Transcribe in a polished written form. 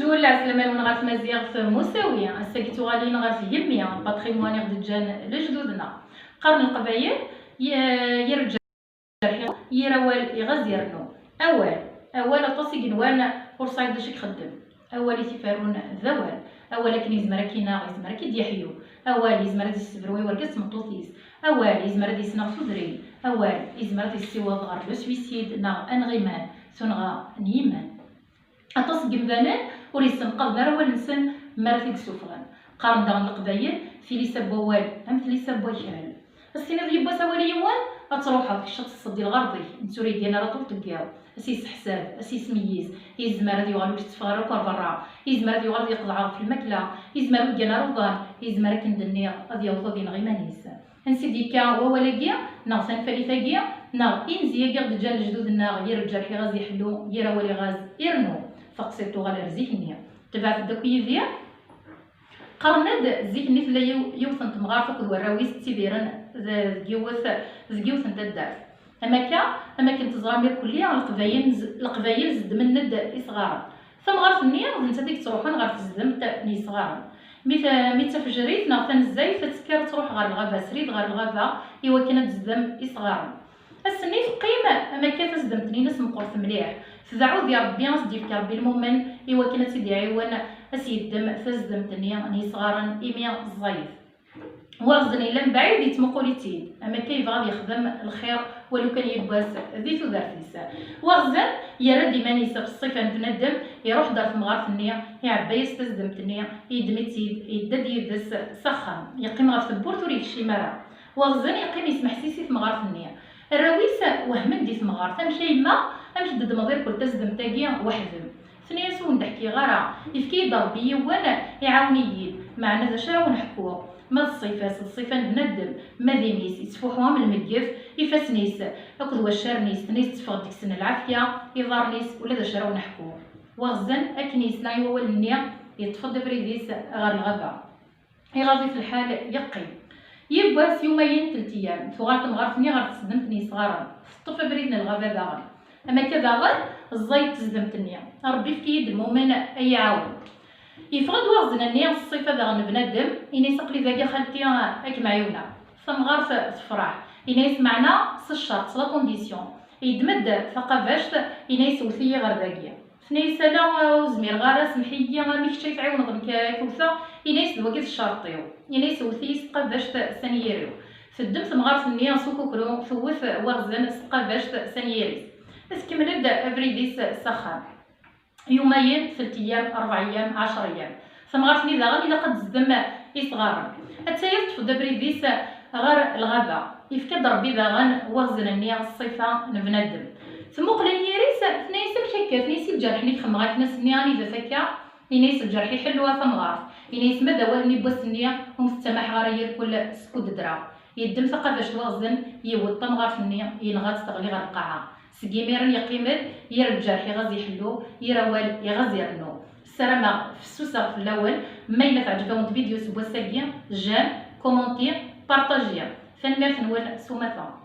زول عسلامة ونغرف مزيغ في مساوية الساكيتو غالي نغرف يمية باتريموانيغ دجان لجدودنا قرن القبايل يرجع يروال يغز يرنو أول أطاسي قنوان ورصايد داش يخدم أول يتفارون ذوال أول كن يزمر كينا يزمر كي ديحيو أول يزمر دي السبروي ورقص مطوطيس أول يزمر دي سنغ صدري أول يزمر دي السوا غار لو سويسيد نغ أنغيمان ثنغا نيمان أطاس قمذانان وريسن قلنا روا نسن مرثيك سفغان قارن داغن القبايل في لي سبوال أمثل لي سبوا كرال السنة ذي يبا سوالي يوان أتروحا في الشخص الصدي الغربي نسوري ديالنا راه طول تلقاو أسيس حساب أسيس ميز يزمر هذا يغالو تتفغر وكار برا يزمر هذا يغالو يقضع في الماكلة يزمر ديالنا رضان يزمر كندني غادي يوضا دين غيمانيس نسيدي كا وولاكيا ناغ سنفاليثاكيا ناغ إنزيا كاع دجال جدودنا غير الجرحي غاز يحلو يرا ولي غاز يرنو فقسيتو غالا رزيكنيا تبعت داكويا ذيا قرند زيكني فلا يوثن تمغارفك وراويس تيديرن زكيوث نتا الدار اما كنت صغامير كليا القبايل زد من ند إصغار ثم غارف النية نتا ديك تروحون غارف الزدم ني صغار ميتا فجريت ناغ تنزاي فتسكر تروح غار الغابة سريد غار الغابة إوا كانت زدم إصغار السني في قيمة اما كانت زدمتني ناس مقرث مليح فذعود يا ربي نصدي في ربي المؤمن إوا كانت سيدي عيوان أسيدم فزدمتني راني صغارا إيميا الزايف وغزني لم بعيد يتمقوليتين اما كيف غادي يخدم الخير ولو كان يباس ذيتو دارتيس وغزن يرد مانيسا في الصيف بندم يروح دار في مغارف النية يعبى يستزدمت النية يدمتيد يدد يدس سخن يقيم غاف البورت وريك الشمارة وغزن يقيم يسمح سيسي في مغارف النية الراويس وهمن دي في مغارف امشي ما امشي دد مضير كل تزدم تاقيا وحدم ثنيا سون نحكي غارة يفكي ضربي وانا يعاوني معنا ذا شراو نحكوه ما الصيفان بندم ما ذيميس يتفوحوها من المقف يفاس نيس اكد وشار نيس تفغ ديك سن العافيه يضار نيس ولا ذا شراو نحكوه وغزن اكنيس لا يوال النية يتفض بريديس غار الغابه يغاضي في الحال يقي يباس يومين 3 ايام ثغارت مغارفني غار تسدمتني صغارا طف بريدنا الغابه داغن اما كذا غد الزيت تزدمتني ربي في كيد المؤمن اي عاون يفرض وغزنا النية الصيفة داغن بندم ينيسق لي ذاكي خالتي اك معيونة ثم غار تفرح ينيس معنا الشرط لا كونديسيون يدمد فقفاشت ينيس وثية غير ذاكية ثنيس لا وزمير غار سمحية ميك شايف عيون كوثا ينيس دواكي الشرطيو ينيس وثي سقفاشت سانييريو في الدم ثم غار النية سوكو كرو ثوث وغزن سقفاشت سانييريس بس كملت افريديس سخان يومين 3 ايام 4 ايام 10 ايام ثم غارفني ذا الا قد زدم يصغار اتايرت في دبريديس غير الغابه يفكد ربي ذاغن وغزن النية الصيفه نبندم ثم قلن يريس ثنيس مشكا ثنيس الجرح خم غاك ناس نياني ذا ثكا ينيس الجرح يحلوها ثم غارف ينيس ماذا والني بوس النية ومستمح غير كل سكود درا يدم ثقافاش الوغزن يوض ثم غارف النية ينغات تغلي غير القاعه سكيميرن يقيمد يرى الجرح يغاز يحلو يروال يغاز يرنو السلامة في السوسة في الاول ما الا تعجبكم الفيديو سبوا ساكيا جيم كومونتير بارطاجيا فنمير تنوال سومثا